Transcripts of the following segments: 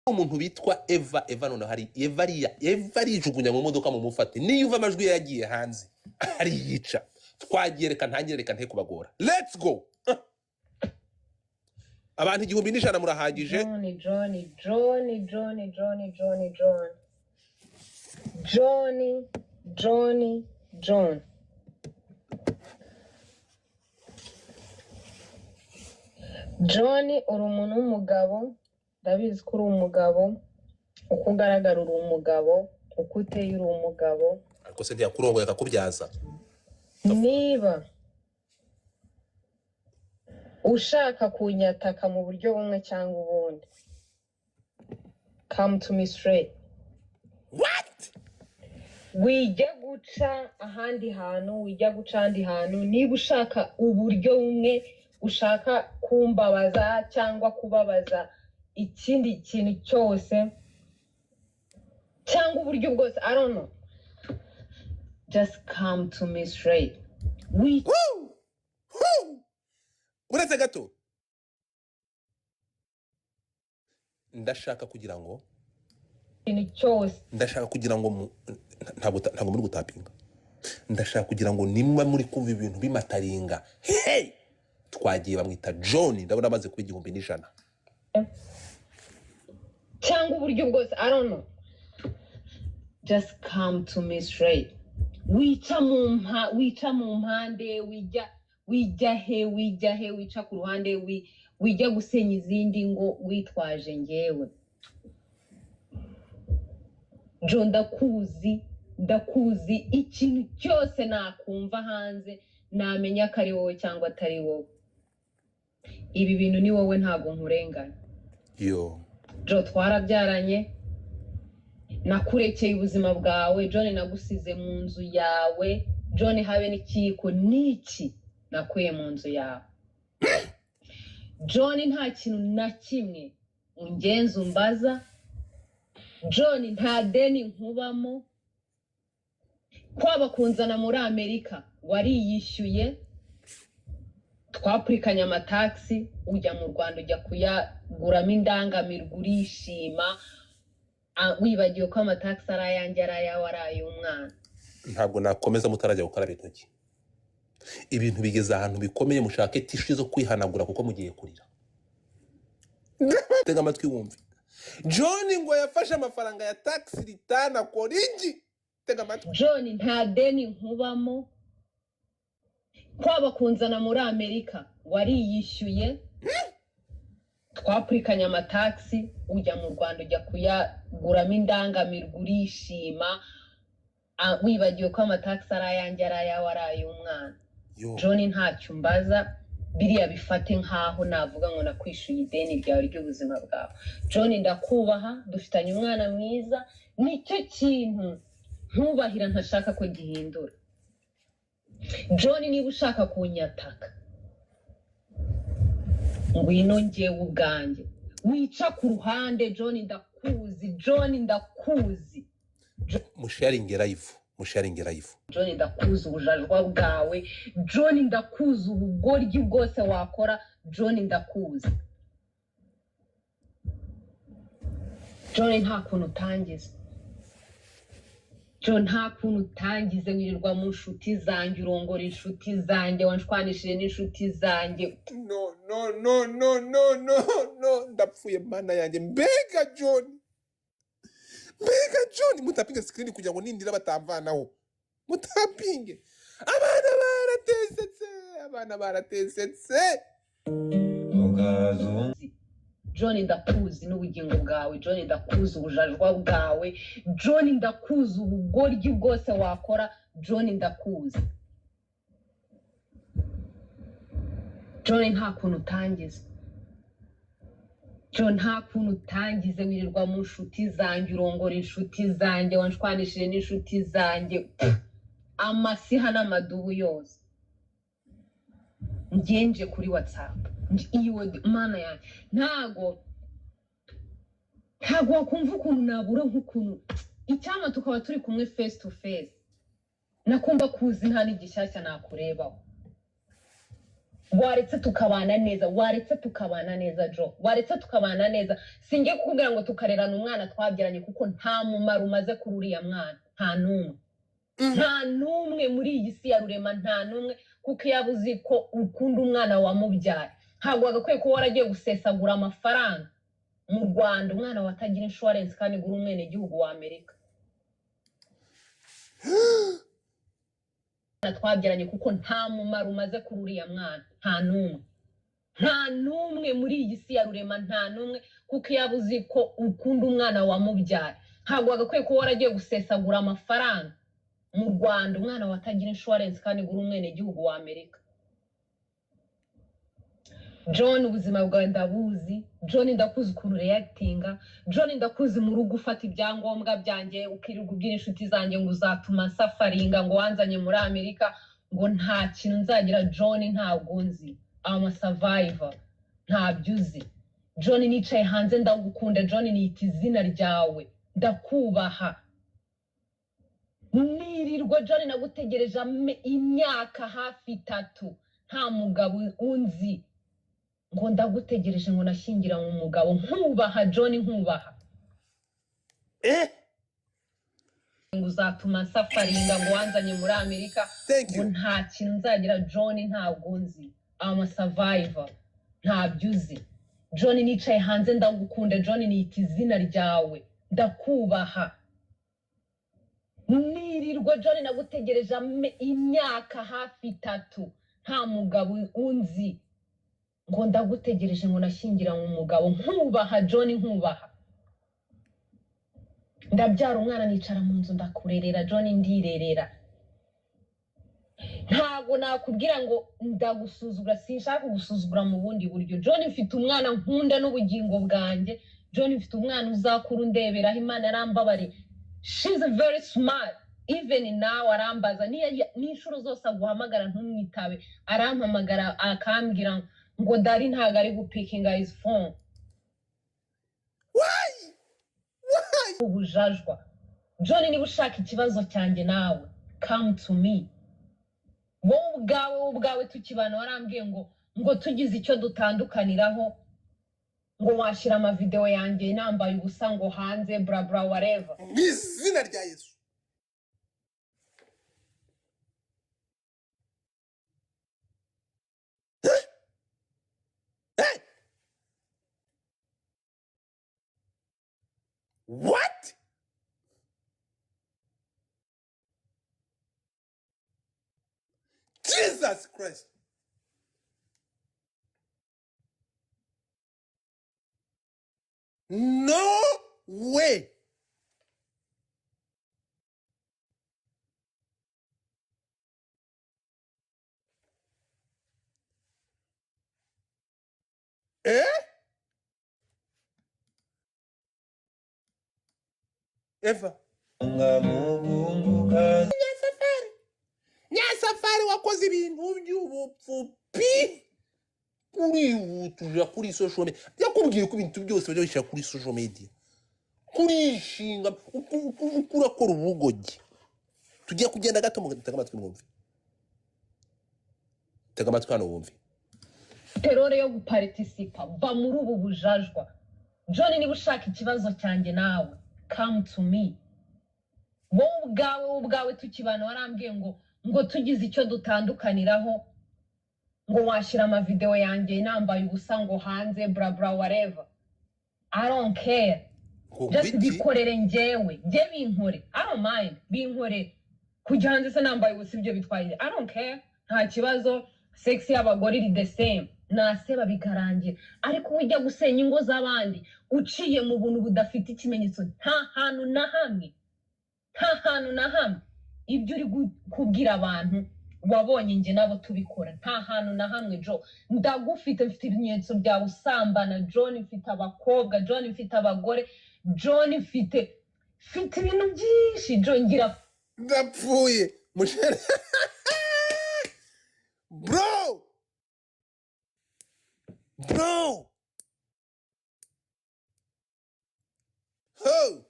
umuntu bitwa Eva none hari Eva arijugunya mu modoka mu mufate niyo uva amajwi yagiye hanze ariyica twagiye reka ntangire reka nte kubagora let's go abantu 1,100 murahagije John uri umuntu w'umugabo ndabizi ko uri umugabo uko ugaragara uri umugabo uko uteye uri umugabo ariko se ntiyakurongoye akakubyaza niba ushaka kunyataka mu buryo bumwe cyangwa ubundi come to me straight what wijya guca ahandi hantu niba ushaka uburyo bumwe ushaka kumbabaza cyangwa kubabaza ikindi kintu cyose cyangwa uburyo bwose I don't know just come to me straight uretse gato ndashaka kugira ngo ikintu cyose ntabwo muri gutapinga ndashaka kugira ngo nimba muri kumva ibintu bimataringa hey twagiye bamwita John ndabona amaze kuba 1,100 cyangwa uburyo bwose I don't know just come to me straight wica mu mpande wijya he wica ku ruhande wijya gusenya izindi ngo witwaje ngewe John ndakuzi ikintu cyose nakumva hanze namenya ko ari wowe cyangwa atari wowe ibi bintu ni wowe ntabwo nkurengana John twarabyaranye nakurekeye ubuzima bwawe John nagusize mu nzu yawe John habe n'ikiko niki nakuye mu nzu yawe John nta kintu na kimwe ungenza umbaza John nta deni nkubamo kwaba kunzana muri Amerika wariyishyuye twapurikanye amataxi ujya mu Rwanda ujya kuyaguramo indangamirwa urishima wibagiwe ko amataxi ari ayanjye ari ayawe ari ay'umwana ntabwo nakomeza mutarajya gukora bitoki ibintu bigeze ahantu bikomeye mushake tishu zo kwihanagura kuko mugiye kurira tega amatwi wumve John ngo yafashe amafaranga ya taxi ritana korigi tega amatwi John nta deni nkubamo kwaba kunzana muri Amerika wariyishyuye twapurikanye amataxi ujya mu Rwanda ujya kuyaguramo indangamirwa urishima wibagiwe ko amataxi ari ayanjye ari ayawe ari ay'umwana John ntacyo mbaza biriya bifate nkaho navuga ngo nakwishyuye ideni ryawe ry'ubuzima bwawe John ndakubaha dufitanye umwana mwiza nicyo kintu ntubahira ntashaka ko gihindura John niba ushaka kunyataka ngwino ngewe ubwanjye wica ku ruhande John ndakuzi musharinge live John ndakuzi ubujajwa bwawe John ndakuzi ubugoryi bwose wakora John ndakuzi John nta kuntu utangiza John nta kuntu utangize wirirwa mu nshuti zanjye urongora inshuti zanjye wanshwanishije n'inshuti zanjye no ndapfuye mana yanjye mbega John mutapinge screen kugira ngo nindira batamvanaho mutapinge abana baratesetse John ndakuzi n'ubugingo bwawe John ndakuzi ubujajwa bwawe John ndakuzi ubugoryi bwose wakora John ndakuzi John nta kuntu utangiza John nta kuntu utangize wirirwa mu nshuti zanjye urongora inshuti zanjye wanshwanishije n'inshuti zanjye amasiha n'amadubu yose ngenje kuri WhatsApp iyo mana yanjye ntago wakumva ukuntu nabura nk'ukuntu icyama tukaba turi kumwe face to face nakumva kuzi nta n'igishyashya nakurebaho waretse tukabana neza, waretse tukabana neza Jo, waretse tukabana neza. Singiye kukubwira ngo tukarerana umwana twabyaranye kuko nta mumaro umaze kuri uriya mwana, nta numwe. Nta numwe muri iyi si ya rurema, nta numwe, kuko yabuze ko ukunda umwana wamubyaye. Ntabwo wagakwiye kuba waragiye gusesagura amafaranga mu Rwanda umwana watagira insurance kandi gura umwene gihugu wa Amerika. Twabyaranye kuko nta mumaro umaze kuri uriya mwana, nta numwe. Nta numwe muri iyi si ya rurema, nta numwe, kuko yabuze ko ukunda umwana wamubyaye. Ntabwo wagakwiye kuba waragiye gusesagura amafaranga mu Rwanda umwana watagira insurance kandi gura umwene gihugu wa Amerika. John, ubuzima bwawe ndabuzi. John, ndakuzi ukuntu reactinga. John, ndakuzi mu rugo ufata ibyangombwa byanjye ukirirwa ubwira inshuti zanjye ngo uzatuma safaringa ngo wanzanye muri Amerika, ngo nta kintu nzagira. John, ntabwo nzi. I'm a survivor. Ntabyo uzi. John, nicaye hanze ndagukunda. John, nita izina ryawe, ndakubaha. Nirirwa John nagutegereje imyaka hafi 3 nta mugabo unzi, ngo ndagutegereje ngo nashyingira mu mugabo. Nkubaha John, nkubaha. Ngo uzatuma safaringa ngo wanzanye muri Amerika, ngo nta kintu nzagira. John, ntabwo nzi. I'm a survivor. Ntabyo uzi. John, nicaye hanze ndagukunda. John, nita izina ryawe, ndakubaha. Nirirwa John nagutegereje imyaka hafi 3 nta mugabo unzi, ngo ndagutegereje ngo nashyingira mu mugabo. Nkubaha John, nkubaha. Ndabyara umwana nicara mu nzu ndakurerera John, ndirerera. Ntabwo nakubwira ngo ndagusuzugura, sinshaka gusuzugura mu bundi buryo. John, mfite umwana nkunda n'ubugingo bwanjye. John, mfite umwana uzakura undeberaho. Imana arambabare. She's very smart. Even now arambaza n'inshuro zose aguhamagara ntumwitabe, arampamagara akambwira ngo Dari ntago ari gupikinga his phone. Why? Ubujajwa. John, niba ushaka ikibazo cyanjye nawe, come to me. Wowe ubwawe tukibana warambwiye ngo tugize icyo dutandukaniraho, ngo washira ama video yanjye nambaye ubusa ngo hanze bra bra whatever. Izina rya Yesu. What? Jesus Christ. No way. Eva. Nyasafari wakoze ibintu by'ubupfupi. Kurihutuja kuri social media. Yakubwiye ko ibintu byose bajya bishyira kuri social media. Kurishinga ukurakora ubugogi. Tugiye kugenda gato mu gutega amatwi mwumve. Tega amatwi hano wumve. Terore yo guparticipa ba muri ubu bujajwa. John, niba ushaka ikibazo cyanjye nawe, come to me. Wowe ubwawe tukibana warambwiye ngo tugize icyo dutandukaniraho, ngo washira ama video yanjye nambaye ubusa ngo hanze bra bra whatever. I don't care. Just bikorere njyewe binkore. I don't mind. Binkore kujya hanze se nambaye ubusa ibyo bitwaye. I don't care. Nta kibazo. Sex y'abagore iri the same. Naseba bikarangira. Ariko ujya gusenya ingo z'abandi uciye mu buntu budafite ikimenyetso, nta hantu na hamwe. Ibyo uri kubwira abantu wabonye nje nabo tubikora, nta hantu na hamwe. Jo, ndagufite, mfite ibimenyetso bya usambana. John, mfite abakobwa. John, mfite abagore. John, mfite ibintu byinshi. John, ngira ndapfuye mushere. Bro. Ho.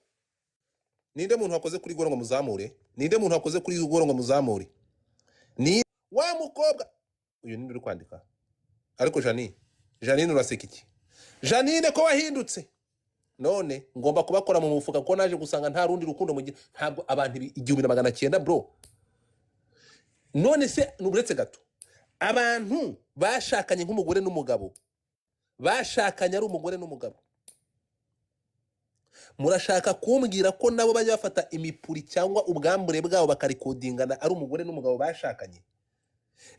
Ninde muntu wakoze kuri gorongo muzamure? Ninde muntu wakoze kuri gorongo muzamure? Ni wa mukobwa. Uyu ninde uri kwandika? ariko Janine uraseka iki? Janine ko wahindutse none ngomba kubakora mu mufuka ko naje gusanga nta rundi rukundo mugira, ntabwo abantu 1900 bro. None se nuburetse gato abantu bashakanye nk'umugore n'umugabo, bashakanye ari umugore n'umugabo, murashaka kumbwira ko nabo bajya bafata imipuri cyangwa ubwambure bwabo bakarikodingana ari umugore n'umugabo bashakanye?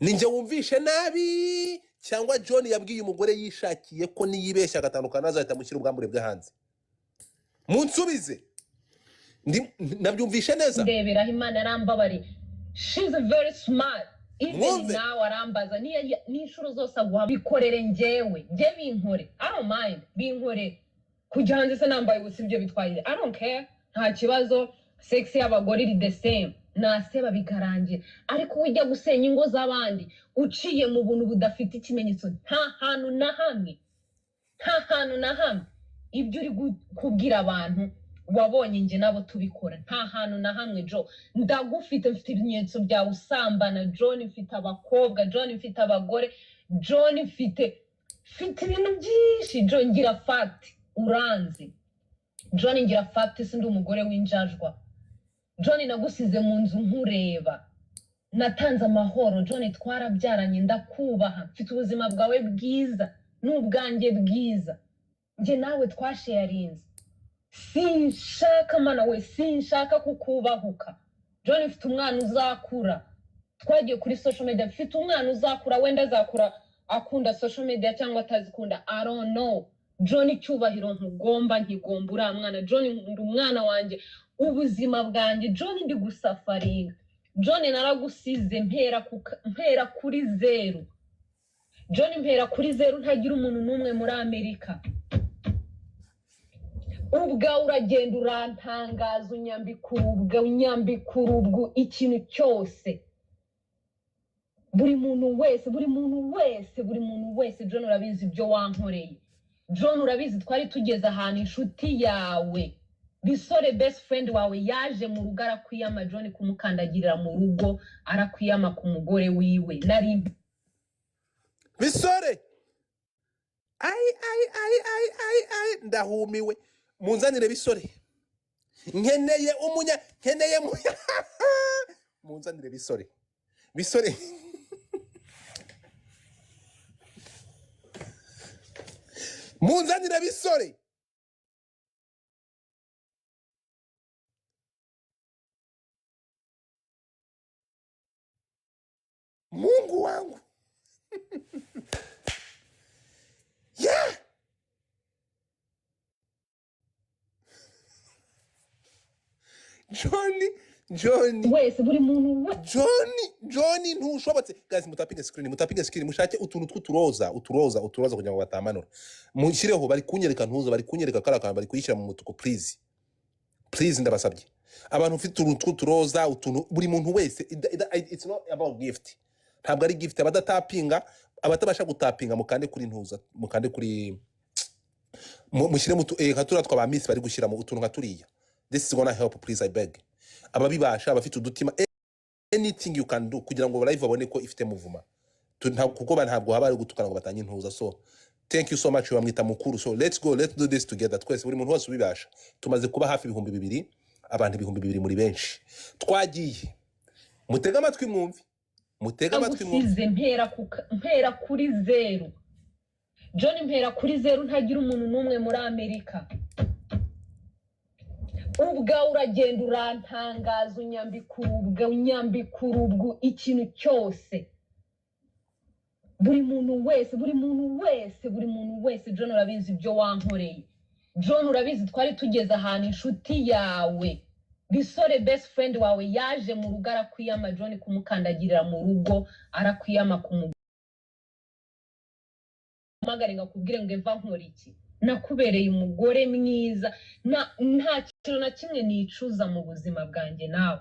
Ninjye wumvishe nabi cyangwa John yabwiye umugore yishakiye ko niyibeshya agatandukana azahita mushyira ubwambure bwe hanze? Munsubize nabyumvishe neza. Ndeberaho Imana arambabari. She's very smart. Even now arambaza n'inshuro zose aguha bikorere njyewe binkore. I don't mind binkore kujya hanze se nambaye ubusa ibyo bitwaye. I don't care, nta kibazo. Sex y'abagore iri the same, naseba bikarangira. Ariko ujya gusenya ingo z'abandi uciye mu buntu budafite ikimenyetso, nta hantu na hamwe ibyo uri kubwira abantu wabonye nje nabo tubikora, nta hantu na hamwe. Jo ndagufite, mfite ibimenyetso bya usambana. John mfite abakobwa, John mfite abagore, John mfite ibintu byinshi. John ngira fact uranze. John ngira fact, sindi umugore w'injajwa. John nagusize mu nzu nkureba, natanze amahoro. John twarabyaranye, ndakubaha, mfite ubuzima bwawe bwiza n'ubwanjye bwiza, nje nawe twasharinze. Sinshaka mana we, sinshaka kukubahuka. John mfite umwana uzakura, twagiye kuri social media, mfite umwana uzakura, wenda azakura akunda social media cyangwa atazikunda, I don't know. John icyubahiro nkugomba uriya mwana. John ndi umwana wanjye, ubuzima bwanjye. John ndi gusafaringa. John naragusize mpera kuri zero. John mpera kuri zero, ntagira umuntu n'umwe muri Amerika. Ubwa uragenda urantangaza, unyambikurubwo ikintu cyose. Buri muntu wese John urabizi ibyo wankoreye. John urabizi twari tugeze ahantu inshuti yawe Bisore best friend wawe yaje mu rugo arakwiyama. John kumukandagirira mu rugo arakwiyama ku mugore wiwe. Nari Bisore ai ndahumiwe. Munzanire Bisore, nkeneye munzanire Bisore munzanire Bisore. Mungu wangu. Yeah. John wese buri muntu we. John ntushobotse. Guys, mutapinge screen mushake utuntu tw'uturoza kugira ngo batamanura. Mushireho bari kunyereka ntuza, bari kunyereka karakana, bari kuyishyira mu mutuku please ndabasabye. Abantu ufite utuntu tw'uturoza, utuntu buri muntu wese. It's not about gift. Ntabwo ari gift. Abadatapinga, abatabasha gutapinga mukande kuri ntuza, mukande kuri mushyire mu katura twaba miss bari gushyira mu utuntu nkaturiya. This is gonna help, please, I beg. Ababibasha abafite udutima, anything you can do kugira ngo live babone ko ifite muvuma. Kuko ntabwo haba ari gutukana ngo batanye ntuza. So thank you so much, bamwita mukuru. So let's do this together. Twese buri muntu wese ubibasha. Tumaze kuba hafi 2,000, abantu 2,000 muri benshi. Twagiye mutega amatwi mwumvi, mpera kuri zero. John mpera kuri zero, ntagira umuntu n'umwe muri Amerika. Ubwa uragenda urantangaza, unyambikurubwo ikintu cyose. Buri muntu wese John urabizi ibyo wankoreye. John urabizi twari tugeze ahantu inshuti yawe Bisore best friend wawe yaje mu rugo arakwiyama. John kumukandagirira mu rugo arakwiyama ku mugore. Magarenga kubwire ngo eva nkora iki? Nakubereye umugore mwiza, nta kintu na kimwe nicuza mu buzima bwanjye nawe.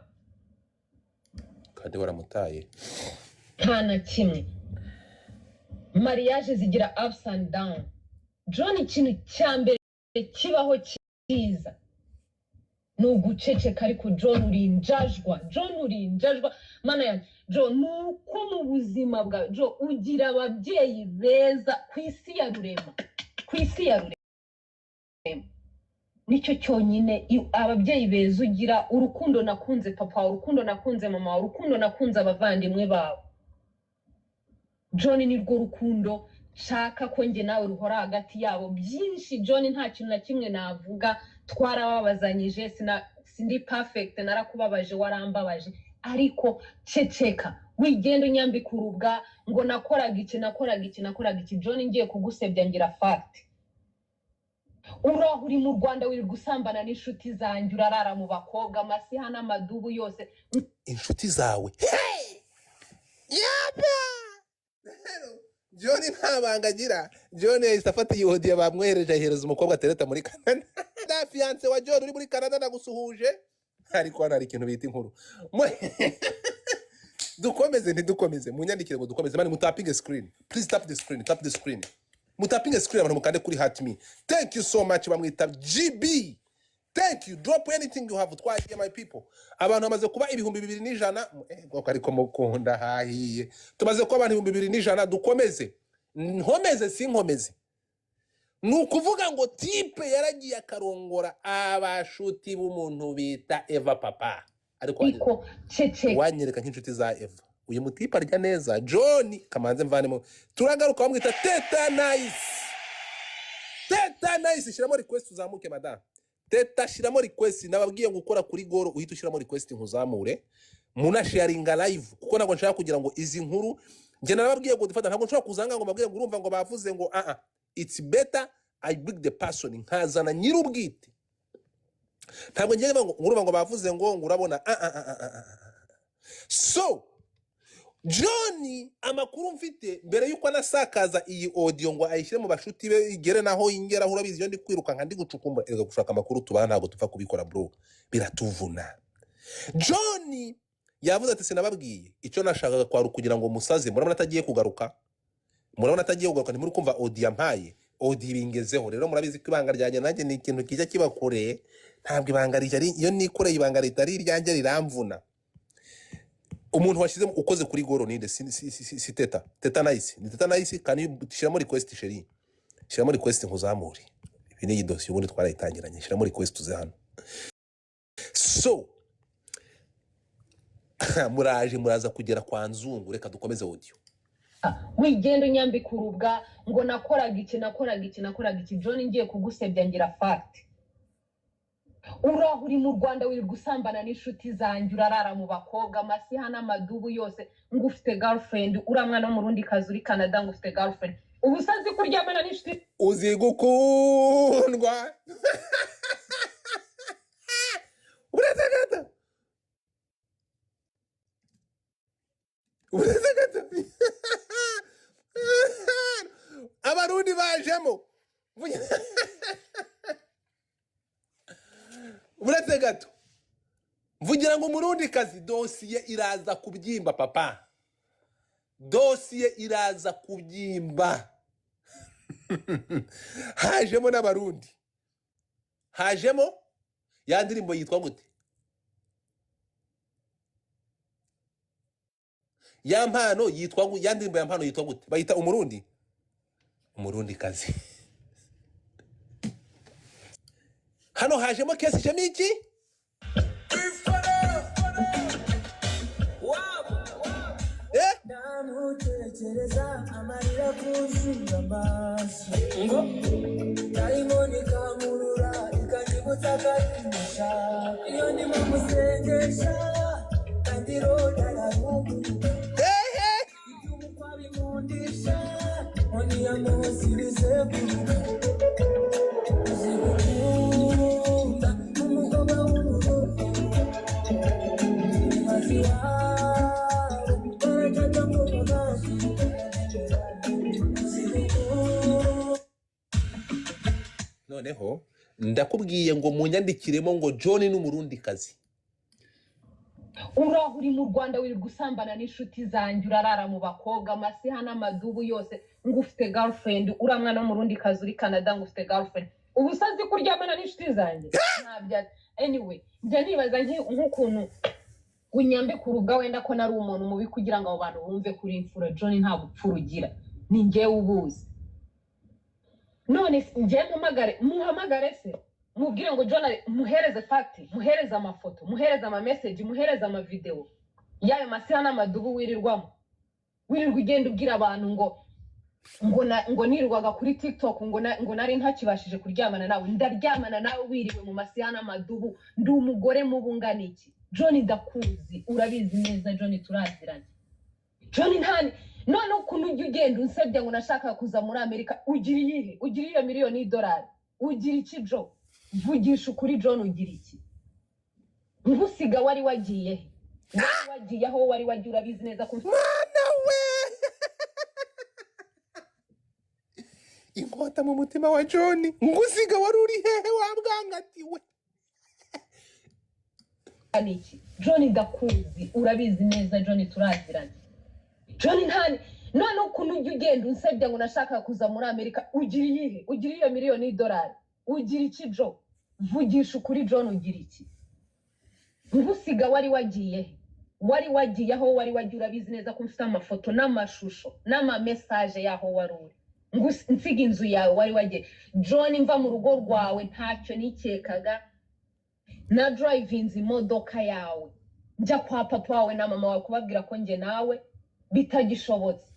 Kandi waramutaye. Nta na kimwe. Mariage zigira ups and down. John ikintu cyambere kibaho cyiza nuguceceka ariko John urinjajwa mana yanjye John nuko mu buzima bwa John ugira ababyeyi beza ku isi ya rurema nicyo cyonyine ababyeyi beza ugira urukundo nakunze papa urukundo nakunze mama urukundo nakunze abavandimwe bawe John ni rwo rukundo shaka ko nge nawe ruhora hagati yabo byinshi John nta kintu na kimwe navuga twarababazanyije sindi perfect narakubabaje warambabaje ariko ceceka wigenda unyambikurubwa ngo nakoraga iki John ngiye kugusebya ngira fact uri mu Rwanda wiri gusambana n'inshuti zanjye urarara mu bakobwa amasiha n'amadubu yose inshuti zawe yaba John ntabanga agira John yahise afata iyi audio bamwohereje ahereza umukobwa atereta muri Canada na fiance wa John uri muri Canada nagusuhuje ariko hano hari ikintu bita inkuru dukomeze munyandikire ngo dukomeze mani mutapinge screen please tap the screen mutapinge screen abantu mukande kuri heart me thank you so much bamwita GB thank you drop anything you have twagiye my people abantu bamaze kuba 2100 ariko mukunda hahiye tumaze kuba abantu 2100 dukomeze nkomeze sinkomeze nukuvuga ngo type yaragiye akarongora abashuti b'umuntu bita Eva papa ariko cece wanyereka nk'inshuti za Eva uyu mutipe arya neza John kamanze mvanemo turagaruka bamwita Teta nice shiramo request uzamuke madam Teta shiramo request nababwiye ngo ukora kuri goro uhita ushiramo request nkuzamure muna sharinga live kuko nako nshaka kugira ngo izi nkuru nje nababwiye ngo dufata ntabwo nshobora kuzanga ngo mabwiye ngo urumva ngo bavuze ngo it's better I bring the person nkazana nyirubwite ntabwo ngiye ngo urumva ngo bavuze ngo urabona so John amakuru mfite mbere yuko anasakaza iyi audio ngo ayishyire mu bashuti be igere naho ingera urabizi yo ndi kwiruka nka ndi gucukumbura erega gushaka amakuru tubana ntabwo tupfa kubikora bro biratuvuna John yavuze ati sinababwiye icyo nashakaga kwari kugira ngo musaze murabona atagiye kugaruka ntimuri kumva audio mpaye audio bingezeho rero murabizi ko ibanga ryanjye nanjye ni ikintu kijya kibakore ntabwo ibanga rijari iyo nikore ibanga ritari ryanjye riramvuna umuntu washize ukoze kuri goro ninde si Teta nice ni Teta nice kandi shiramo request sheri shiramo request nkuzamure ibi ni dossier ubundi twarayitangiranye shiramo request uze hano so muraza kugera kwa Nzungu reka dukomeze audio wigenda unyambikurubwa ngo nakoraga iki John ngiye kugusebya ngira fact uri mu Rwanda wiri gusambana n'inshuti zanjye urarara mu bakobwa amasiha n'amadubu yose ngo ufite girlfriend uramwana mu rundi kazi uri Canada ngo ufite girlfriend ubusazi kuryamana n'inshuti uzi gukundwa uretse abarundi bajemo uretse gato mvugira ngo umurundi kazi dosiye iraza kubyimba papa dosiye iraza kubyimba hajemo n'abarundi hajemo ya ndirimbo yitwa gute ya mpano yitwa ya ndirimbo ya mpano yitwa gute bayita umurundi kazi hano hajemo kesi shemiki namutekereza amarira kuzinga amaso ngo dayimoni kamurura ikanyibutsa agahinda iyo ndimo musengesha kandi roda yarumbuye iby'umukwa bimundisha oni yamuhosirize kuruka zigukunda n'umugabo w'urugo mazi noneho ndakubwiye ngo munyandikiremo ngo John n'umurundi kazi uri mu Rwanda wiri gusambana n'inshuti zanjye urarara mu bakobwa amasiha n'amadubu yose ngo ufite girlfriend uramwana mu rundi kazi uri Canada ngo ufite girlfriend ubusazi kuryamana n'inshuti zanjye ntabya anyway njya nibaza nk'ukuntu unyambe ku ruga wenda ko nari umuntu mubi kugira ngo abo bantu bumve kuri imfura John nta bupfura ugira ni njyewe ubuzi none njye muhamagare se mubwire ngo John muhereze fact muhereze amafoto muhereze ama message muhereze ama video yayo masaha n'amadubu wirirwa ugenda ubwira abantu ngo nirwaga kuri TikTok ngo nari ntakibashije kuryamana nawe ndaryamana nawe wiriwe mu masaha n'amadubu ndi umugore mubungana iki John ndakuzi urabizi neza John turaziranye John ntani none ukuntu ugenda unsebya ngo nashaka kuza muri Amerika ugira miliyoni y'idolari ugira iki John vugisha ukuri John ugira iki ngusiga wari wagiye aho wari wagiye urabizi neza ko mwana we inkota mu mutima wa John ngusiga wari uri hehe wabwangatiwe aniki John ndakuzi urabizi neza John turaziranye John ntani none ukuntu ugenda unsebya ngo nashaka kuza muri Amerika ugira miliyoni y'idolari ugira iki John vugisha ukuri John ugira iki ngusiga wari wagiye aho wari wagiye urabizi neza ko mfite amafoto n'amashusho n'ama message yaho wari uri nsiga inzu yawe wari wagiye John mva mu rugo rwawe ntacyo nikekaga na drivinze imodoka yawe njya kwa papa wawe na mama wawe kubabwira ko nge nawe bitagishobotse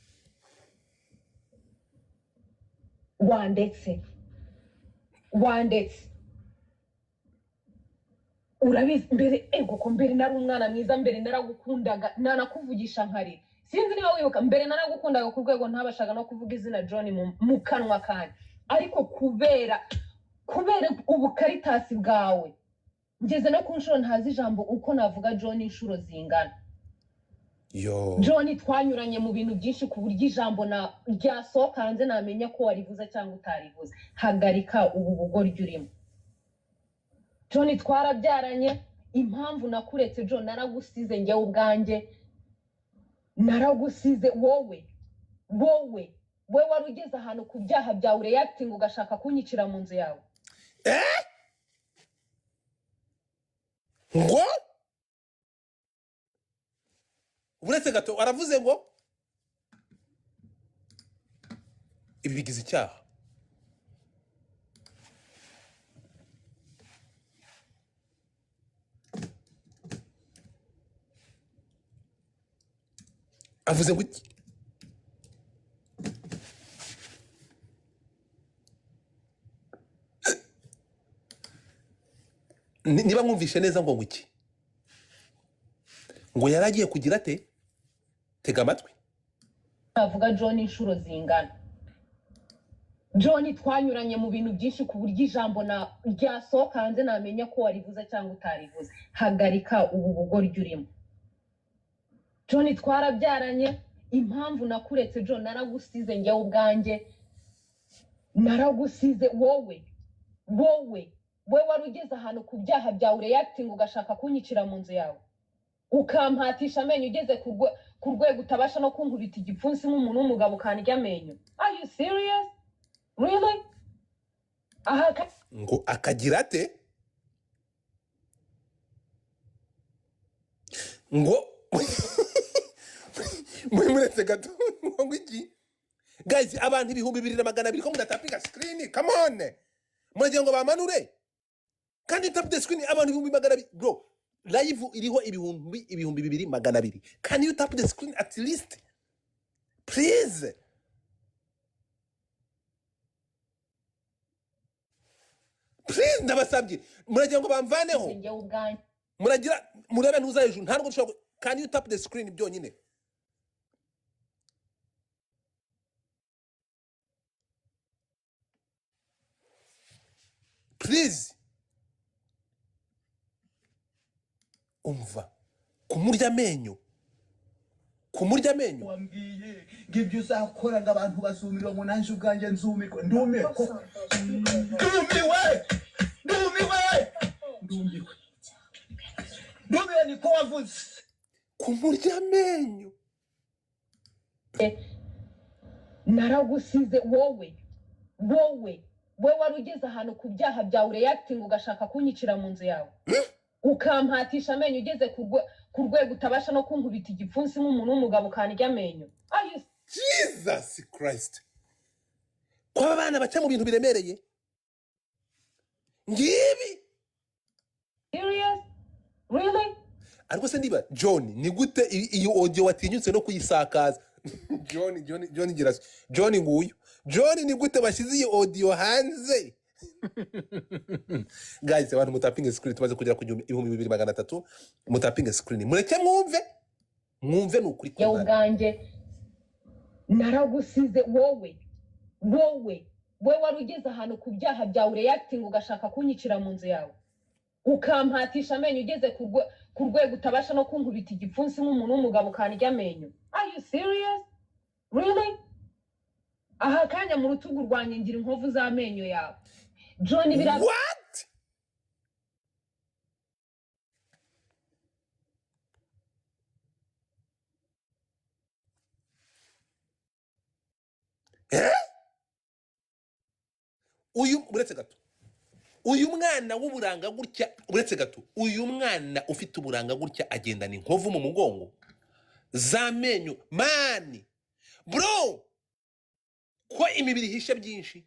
wandetse urabizi mbere ko mbere nari umwana mwiza mbere naragukundaga nanakuvugisha nkari sinzi niba wibuka mbere naragukundaga ku rwego ntabashaga no kuvuga izina John mu kanwa kanje ariko kubera ubukaritasi bwawe ngeze no ku nshuro ntazi ijambo uko navuga John inshuro zingana John twanyuranye mu bintu byinshi ku buryo ijambo ryasohoka hanze namenya ko warivuze cyangwa utarivuze hagarika ubu bugoryi urimo John twarabyaranye impamvu nakuretse John naragusize njyewe ubwanjye naragusize wowe wari ugeze ahantu ku byaha byawe reacting ugashaka kunyicira mu nzu yawe ngo uretse gato aravuze ngo ibi bigize icyaha avuze ngo iki niba mwumvishe neza ngo iki ngo yaragiye kugira ate tega amatwi avuga John inshuro zingana John twanyuranye mu bintu byinshi ku buryo ijambo ryasohoka hanze namenya ko warivuze cyangwa utarivuze hagarika ubu bugoryi urimo John twarabyaranye impamvu nakuretse John naragusize njyewe ubwanjye naragusize wowe wari ugeze ahantu ku byaha byawe reacting ugashaka kunyicira mu nzu yawe ukampatisha amenyo ugeze ku rwego utabasha no kunkubita igipfunsi nk'umuntu w'umugabo ukandya amenyo are you serious really ngo akagira ate ngo muretse gato ngo iki guys abantu 2200 ko mudatapika screen come on muragira ngo bamanure kandi tap the screen abantu 2200 bro live iriho ibihumbi 2200 can you tap the screen at least please ndabasabye muragira ngo bamvaneho muragira murebe ntuza hejuru nta nubwo dushobora can you tap the screen byonyine please umva kumurya amenyo wambwiye ngibyo uzakora ngo abantu bazumirwa ngo nanje ubwanjye nzumirwa ndumiwe niko wavuze kumurya amenyo naragusize wowe we wari ugeze ahantu ku byaha byawe reacting ugashaka kunyicira mu nzu yawe ukampatisha amenyo ugeze ku rwego utabasha no kunkubita igipfunsi nk'umuntu w'umugabo kanirya amenyo. Jesus Christ, kwa abana baca mu bintu biremereye ngibi. Serious? Really? Ariko se ndiba John ni gute iyo audio watinyutse no kuyisakaza? John girasi John nguyu John ni gute bashyize iyo audio hanze? Guys, abantu mutapinge screen tumaze kugera ku 2300 mutapinge screen mureke mwumve n'ukuri ko ubwanjye naragusize wowe wari ugeze ahantu ku byaha byawe reacting ugashaka kunyicira mu nzu yawe ukampatisha amenyo ugeze ku rwego utabasha no kunkubita igipfunsi nk'umuntu w'umugabo kanirya amenyo. Are you serious? Really? Aha kanya mu rutugu rwanjye ngira inkovu z'amenyo yawe. John What? Uretse gato uyu mwana w'uburanga gutya, uretse gato uyu mwana ufite uburanga gutya agendana inkovu mu mugongo z'amenyo mani bro. Ko imibiri ihishe byinshi,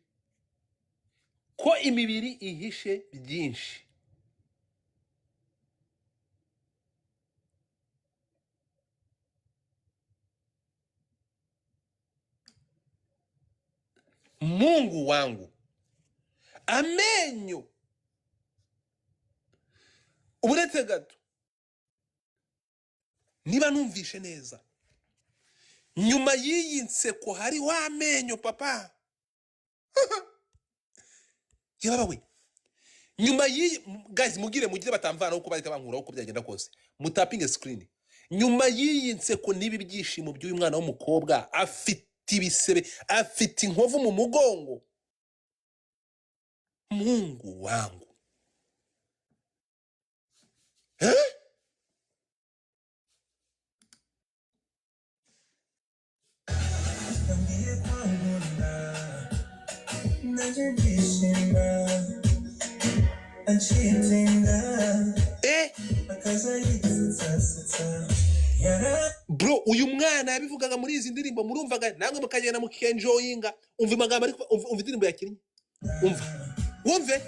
ko imibiri ihishe byinshi. Mungu wangu, amenyo. Uretse gato niba numvishe neza, nyuma y'iyi nseko hari w'amenyo papa. Yabawe nyuma y'iyi, guys mugire batamvana uko bahita bankura uko byagenda kose, mutapinge screen. Nyuma y'iyi nseko nibi byishimo by'uyu mwana w'umukobwa afite ibisebe, afite inkovu mu mugongo. Mungu wangu, bro, uyu mwana yabivugaga muri izi ndirimbo, murumvaga namwe mukagenda mukenjoyinga. Umva amagambo ariko umva indirimbo yakinnye, wumve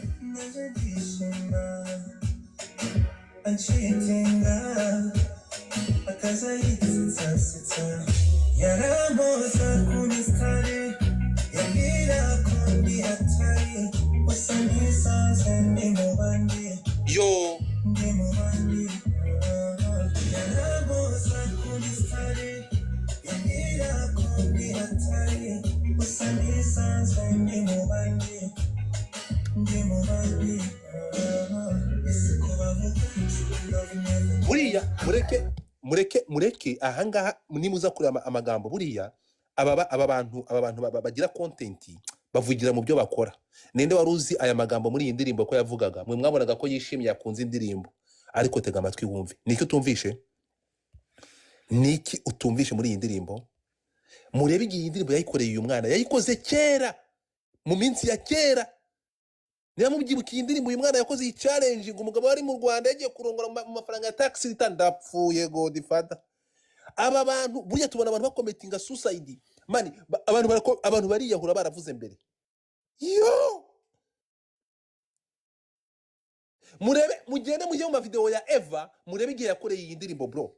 yo. Buriya mureke ahangaha nimuza kureba amagambo. Buriya aba bantu bagira content bavugira mu byo bakora. Ninde wari uzi aya magambo muri iyi ndirimbo ko yavugaga? Mwe mwabonaga ko yishimye yakunze indirimbo, ariko tega amatwi wumve. Niki utumvishe? Niki utumvishe muri iyi ndirimbo? Murebe igihe indirimbo yayikoreye uyu mwana, yayikoze kera, mu minsi ya kera. Niba mubyibukiye indirimbo uyu mwana yakoze iyi challenge ngo umugabo wari mu Rwanda yagiye kurongora mu mafaranga ya tax return, ndapfuye godfather. Aba bantu buriya tubona abantu bakometinga suicide mani, abantu bariyahura baravuze mbere. Yo murebe, mugende mujye mu video ya Eva, murebe igihe yakoreye iyi ndirimbo bro.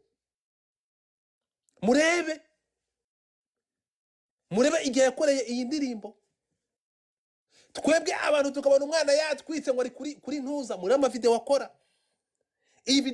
Murebe igihe yakoreye iyi ndirimbo. Twebwe abantu tukabona umwana yatwitse ngo ari kuri ntuza, muri ama video akora iyi video